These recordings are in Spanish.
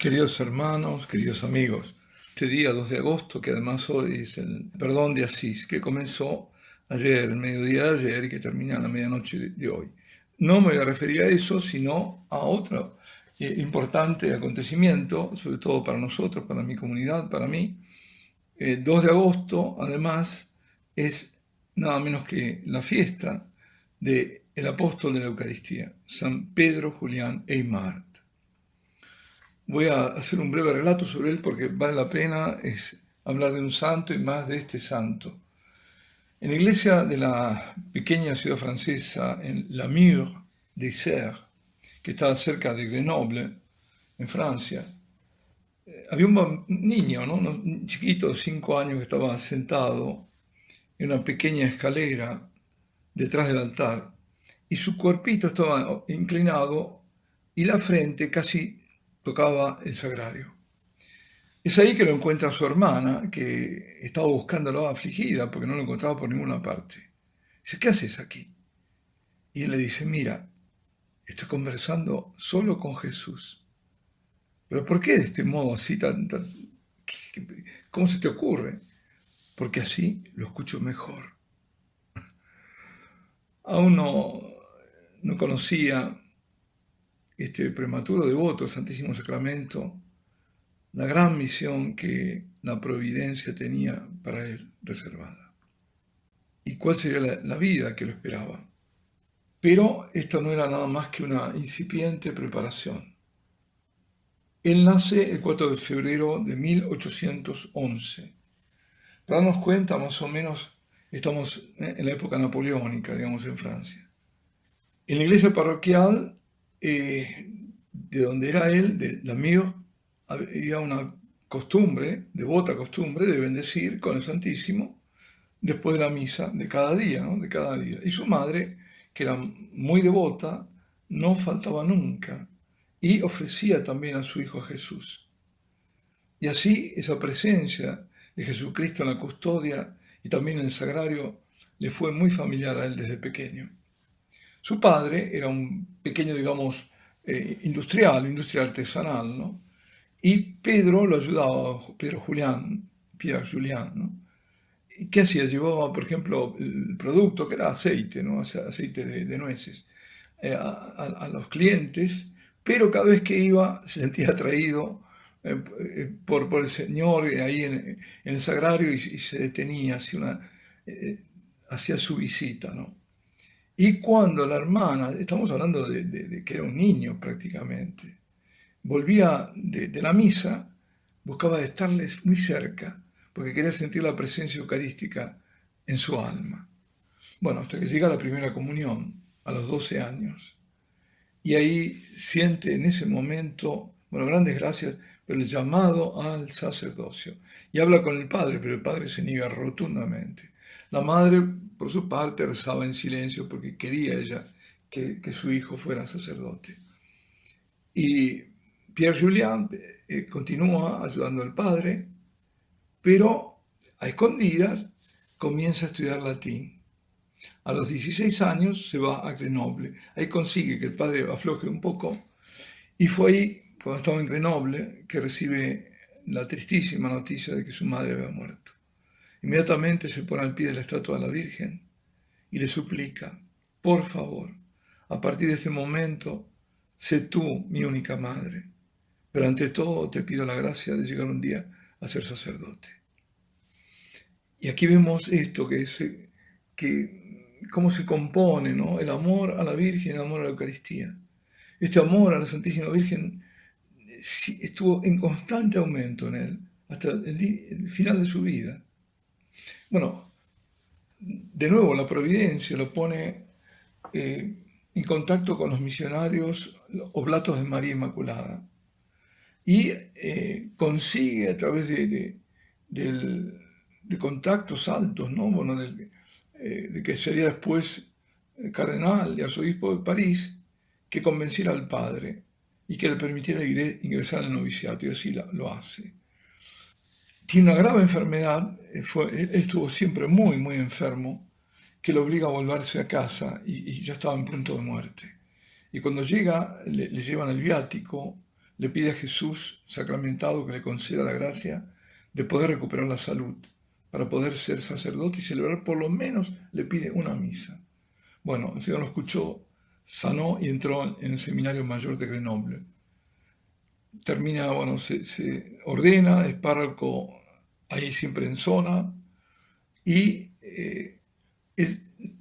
Queridos hermanos, queridos amigos, este día 2 de agosto, que además hoy es el perdón de Asís, que comenzó ayer, el mediodía de ayer y que termina a la medianoche de hoy. No me voy a referir a eso, sino a otro importante acontecimiento, sobre todo para nosotros, para mi comunidad, para mí. 2 de agosto, además, es nada menos que la fiesta del apóstol de la Eucaristía, San Pedro Julián Aymar. Voy a hacer un breve relato sobre él porque vale la pena hablar de un santo y más de este santo. En la iglesia de la pequeña ciudad francesa, en La Mure-d'Isère, que está cerca de Grenoble, en Francia, había un niño, ¿no? Un chiquito de 5 años que estaba sentado en una pequeña escalera detrás del altar y su cuerpito estaba inclinado y la frente casi tocaba el sagrario. Es ahí que lo encuentra su hermana, que estaba buscándolo afligida porque no lo encontraba por ninguna parte. Dice, ¿qué haces aquí? Y él le dice, mira, estoy conversando solo con Jesús. ¿Pero por qué de este modo así ¿cómo se te ocurre? Porque así lo escucho mejor. Aún no conocía este prematuro devoto del Santísimo Sacramento, la gran misión que la providencia tenía para él reservada. Y cuál sería la vida que lo esperaba. Pero esto no era nada más que una incipiente preparación. Él nace el 4 de febrero de 1811. Para darnos cuenta, más o menos, estamos en la época napoleónica, digamos, en Francia. En la iglesia parroquial, de donde era él, de la Mure, había una costumbre, devota costumbre, de bendecir con el Santísimo después de la misa de cada día, ¿no? De cada día. Y su madre, que era muy devota, no faltaba nunca y ofrecía también a su hijo Jesús. Y así esa presencia de Jesucristo en la custodia y también en el sagrario le fue muy familiar a él desde pequeño. Su padre era un pequeño, digamos, industria artesanal, ¿no? Y Pedro lo ayudaba, Pierre Julián, ¿no? ¿Qué hacía? Llevaba, por ejemplo, el producto que era aceite, ¿no? Aceite de nueces, a los clientes, pero cada vez que iba se sentía atraído por el Señor ahí en el sagrario y se detenía, hacía su visita, ¿no? Y cuando la hermana, estamos hablando de que era un niño prácticamente, volvía de la misa, buscaba estarles muy cerca, porque quería sentir la presencia eucarística en su alma. Bueno, hasta que llega la primera comunión, a los 12 años. Y ahí siente en ese momento, bueno, grandes gracias, pero el llamado al sacerdocio. Y habla con el padre, pero el padre se niega rotundamente. La madre, por su parte, rezaba en silencio porque quería ella que su hijo fuera sacerdote. Y Pierre Julián continúa ayudando al padre, pero a escondidas comienza a estudiar latín. A los 16 años se va a Grenoble. Ahí consigue que el padre afloje un poco. Y fue ahí, cuando estaba en Grenoble, que recibe la tristísima noticia de que su madre había muerto. Inmediatamente se pone al pie de la estatua de la Virgen y le suplica, por favor, a partir de este momento, sé tú mi única madre. Pero ante todo te pido la gracia de llegar un día a ser sacerdote. Y aquí vemos esto, cómo se compone, ¿no? El amor a la Virgen, el amor a la Eucaristía. Este amor a la Santísima Virgen estuvo en constante aumento en él hasta el final de su vida. Bueno, de nuevo la providencia lo pone en contacto con los misionarios oblatos de María Inmaculada y consigue a través de contactos altos, ¿no? Bueno, de que sería después cardenal y arzobispo de París, que convenciera al padre y que le permitiera ingresar al noviciato, y así lo hace. Tiene una grave enfermedad, estuvo siempre muy, muy enfermo, que lo obliga a volverse a casa y ya estaba en punto de muerte. Y cuando llega, le llevan el viático, le pide a Jesús sacramentado que le conceda la gracia de poder recuperar la salud, para poder ser sacerdote y celebrar por lo menos, le pide una misa. Bueno, el Señor lo escuchó, sanó y entró en el seminario mayor de Grenoble. Termina, bueno, se ordena, es párroco ahí siempre en zona, y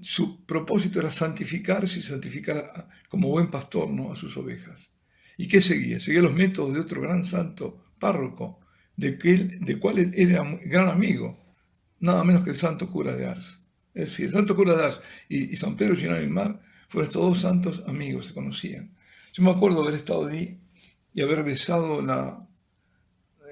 su propósito era santificarse y santificar como buen pastor, ¿no?, a sus ovejas. ¿Y qué seguía? Seguía los métodos de otro gran santo párroco, de cual él era gran amigo, nada menos que el santo cura de Ars. Es decir, el santo cura de Ars y San Pedro Ginal fueron estos dos santos amigos, se conocían. Yo me acuerdo haber estado ahí y haber besado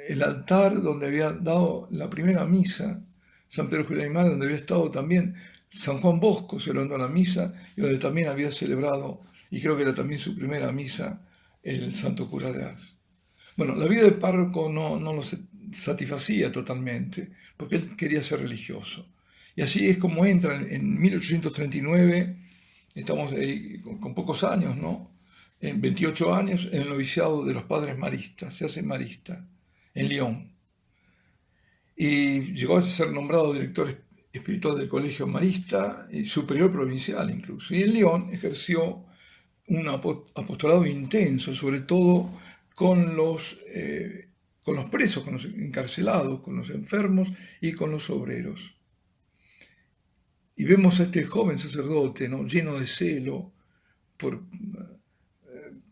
el altar donde había dado la primera misa San Pedro Ginal, donde había estado también San Juan Bosco celebrando la misa y donde también había celebrado, y creo que era también su primera misa, el santo cura de Ars. Bueno, la vida de párroco no lo satisfacía totalmente, porque él quería ser religioso. Y así es como entra en 1839, estamos ahí con pocos años, ¿no? En 28 años, en el noviciado de los padres maristas, se hace marista, en Lyon. Y llegó a ser nombrado director espiritual del Colegio Marista y superior provincial incluso. Y en Lyon ejerció un apostolado intenso, sobre todo con los presos, con los encarcelados, con los enfermos y con los obreros. Y vemos a este joven sacerdote, ¿no?, lleno de celo por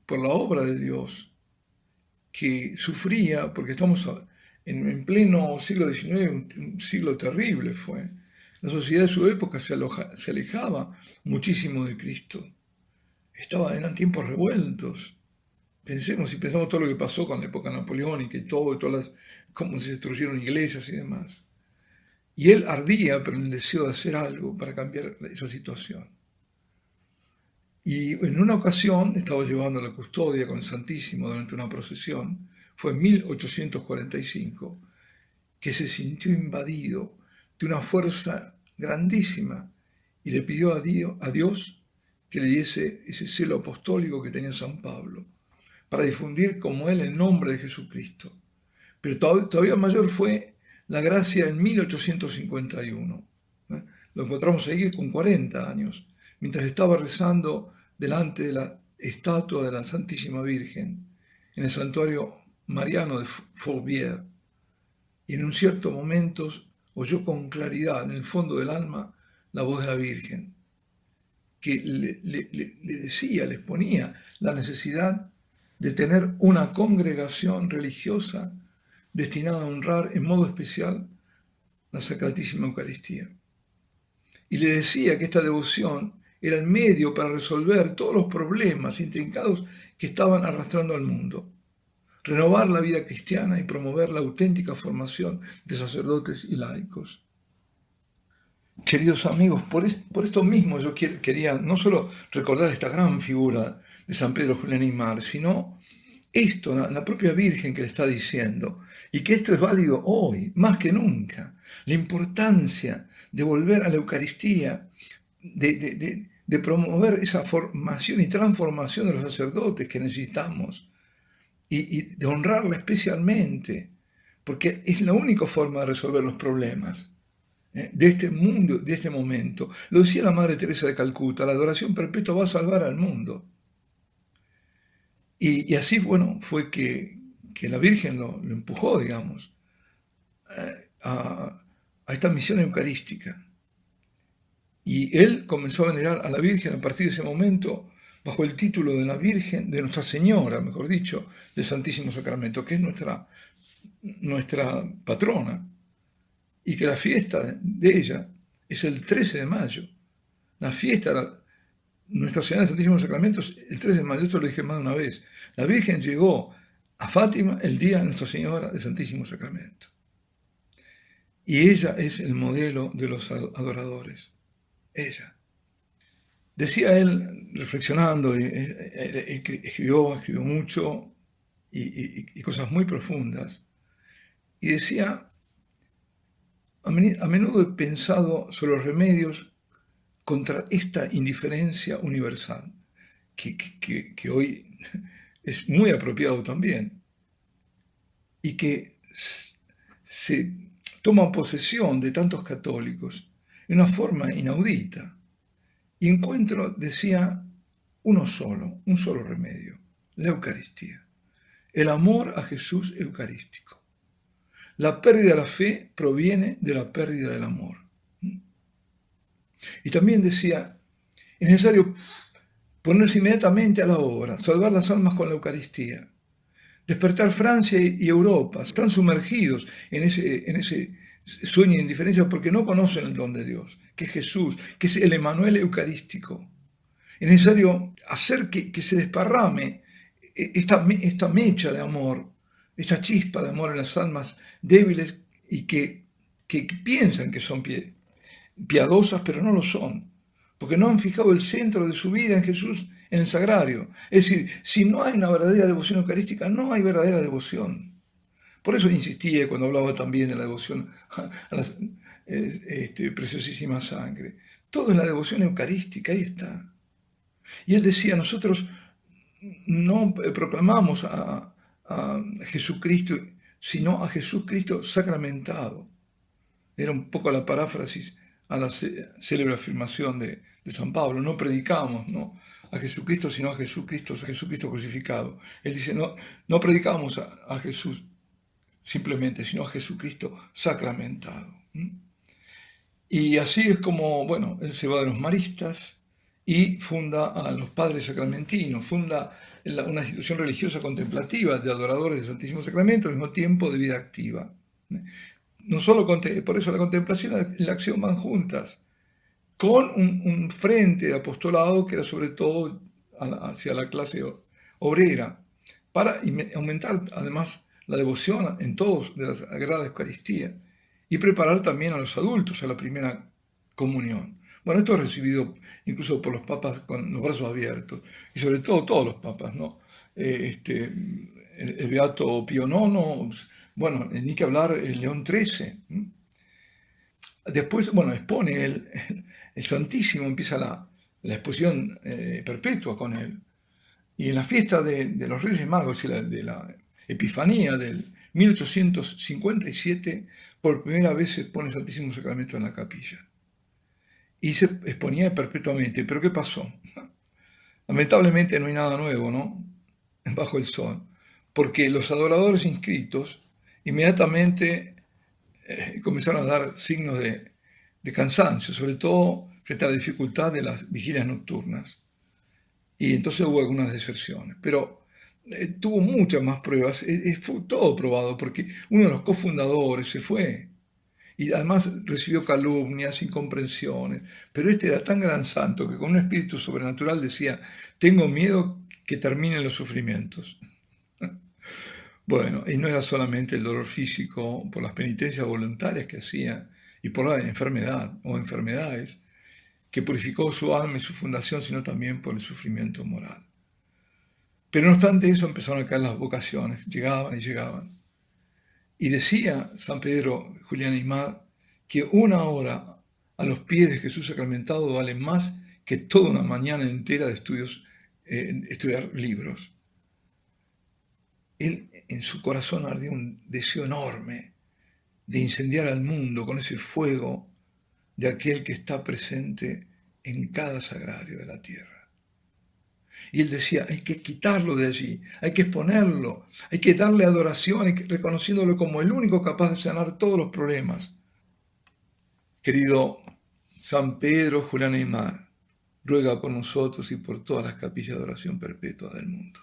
la obra de Dios, que sufría, porque estamos en pleno siglo XIX, un siglo terrible fue. La sociedad de su época se alejaba muchísimo de Cristo. Eran tiempos revueltos. Pensamos todo lo que pasó con la época napoleónica y cómo se destruyeron iglesias y demás. Y él ardía, pero en el deseo de hacer algo para cambiar esa situación. Y en una ocasión estaba llevando la custodia con el Santísimo durante una procesión, fue en 1845, que se sintió invadido de una fuerza grandísima y le pidió a Dios que le diese ese celo apostólico que tenía San Pablo, para difundir como él el nombre de Jesucristo. Pero todavía mayor fue la gracia en 1851. Lo encontramos ahí con 40 años, mientras estaba rezando delante de la estatua de la Santísima Virgen, en el santuario mariano de Fourvière. Y en un cierto momento oyó con claridad, en el fondo del alma, la voz de la Virgen, que le exponía la necesidad de tener una congregación religiosa destinada a honrar en modo especial la Sacratísima Eucaristía. Y le decía que esta devoción era el medio para resolver todos los problemas intrincados que estaban arrastrando al mundo, renovar la vida cristiana y promover la auténtica formación de sacerdotes y laicos. Queridos amigos, por esto mismo yo quería no solo recordar esta gran figura de San Pedro Julián Aymar, sino esto, la propia Virgen que le está diciendo, y que esto es válido hoy, más que nunca, la importancia de volver a la Eucaristía, de promover esa formación y transformación de los sacerdotes que necesitamos, y de honrarla especialmente, porque es la única forma de resolver los problemas de este mundo, de este momento. Lo decía la Madre Teresa de Calcuta, la adoración perpetua va a salvar al mundo. Y así, bueno, fue que la Virgen lo empujó, digamos, a esta misión eucarística. Y él comenzó a venerar a la Virgen a partir de ese momento bajo el título de la Virgen, de Nuestra Señora, mejor dicho, del Santísimo Sacramento, que es nuestra patrona, y que la fiesta de ella es el 13 de mayo. La fiesta de Nuestra Señora del Santísimo Sacramento es el 13 de mayo, esto lo dije más de una vez. La Virgen llegó a Fátima el día de Nuestra Señora del Santísimo Sacramento. Y ella es el modelo de los adoradores. Ella. Decía él, reflexionando, escribió mucho y cosas muy profundas, y decía, a menudo he pensado sobre los remedios contra esta indiferencia universal, que hoy es muy apropiado también, y que se toma posesión de tantos católicos de una forma inaudita. Y encuentro, decía, un solo remedio, la Eucaristía, el amor a Jesús eucarístico. La pérdida de la fe proviene de la pérdida del amor. Y también decía, es necesario ponerse inmediatamente a la obra, salvar las almas con la Eucaristía, despertar Francia y Europa. Están sumergidos en ese sueño de indiferencia porque no conocen el don de Dios, que es Jesús, que es el Emmanuel eucarístico. Es necesario hacer que se desparrame esta mecha de amor, esta chispa de amor en las almas débiles y que piensan que son piadosas, pero no lo son, porque no han fijado el centro de su vida en Jesús, en el sagrario. Es decir, si no hay una verdadera devoción eucarística, no hay verdadera devoción. Por eso insistía cuando hablaba también de la devoción a la preciosísima sangre. Todo es la devoción eucarística, ahí está. Y él decía, nosotros no proclamamos a Jesucristo, sino a Jesucristo sacramentado. Era un poco la paráfrasis a la célebre afirmación de San Pablo. No predicamos, ¿no?, a Jesucristo, sino a Jesucristo crucificado. Él dice, no predicamos a Jesús simplemente, sino a Jesucristo sacramentado. Y así es como, bueno, él se va de los maristas y funda a los padres sacramentinos, funda una institución religiosa contemplativa de adoradores del Santísimo Sacramento, al mismo tiempo de vida activa. No solo por eso la contemplación y la acción van juntas, con un frente de apostolado que era sobre todo hacia la clase obrera, para aumentar además la devoción en todos de la Sagrada Eucaristía y preparar también a los adultos a la primera comunión. Bueno, esto es recibido incluso por los papas con los brazos abiertos, y sobre todo todos los papas, ¿no? El Beato Pío IX, bueno, ni que hablar el León XIII. Después, bueno, expone el Santísimo, empieza la exposición perpetua con él. Y en la fiesta de los Reyes Magos y de la Epifanía del 1857, por primera vez se expone el Santísimo Sacramento en la capilla. Y se exponía perpetuamente. ¿Pero qué pasó? Lamentablemente no hay nada nuevo, ¿no?, bajo el sol. Porque los adoradores inscritos inmediatamente comenzaron a dar signos de cansancio, sobre todo frente a la dificultad de las vigilias nocturnas. Y entonces hubo algunas deserciones. Pero tuvo muchas más pruebas. Fue todo probado porque uno de los cofundadores se fue. Y además recibió calumnias, incomprensiones. Pero este era tan gran santo que con un espíritu sobrenatural decía, tengo miedo que terminen los sufrimientos. Bueno, y no era solamente el dolor físico por las penitencias voluntarias que hacía y por la enfermedad o enfermedades que purificó su alma y su fundación, sino también por el sufrimiento moral. Pero no obstante eso empezaron a caer las vocaciones, llegaban y llegaban. Y decía San Pedro Julián Aymar que una hora a los pies de Jesús sacramentado vale más que toda una mañana entera de estudiar libros. Él, en su corazón ardía un deseo enorme de incendiar al mundo con ese fuego de aquel que está presente en cada sagrario de la tierra. Y él decía, hay que quitarlo de allí, hay que exponerlo, hay que darle adoración, reconociéndolo como el único capaz de sanar todos los problemas. Querido San Pedro Julián Aymar, ruega por nosotros y por todas las capillas de oración perpetua del mundo.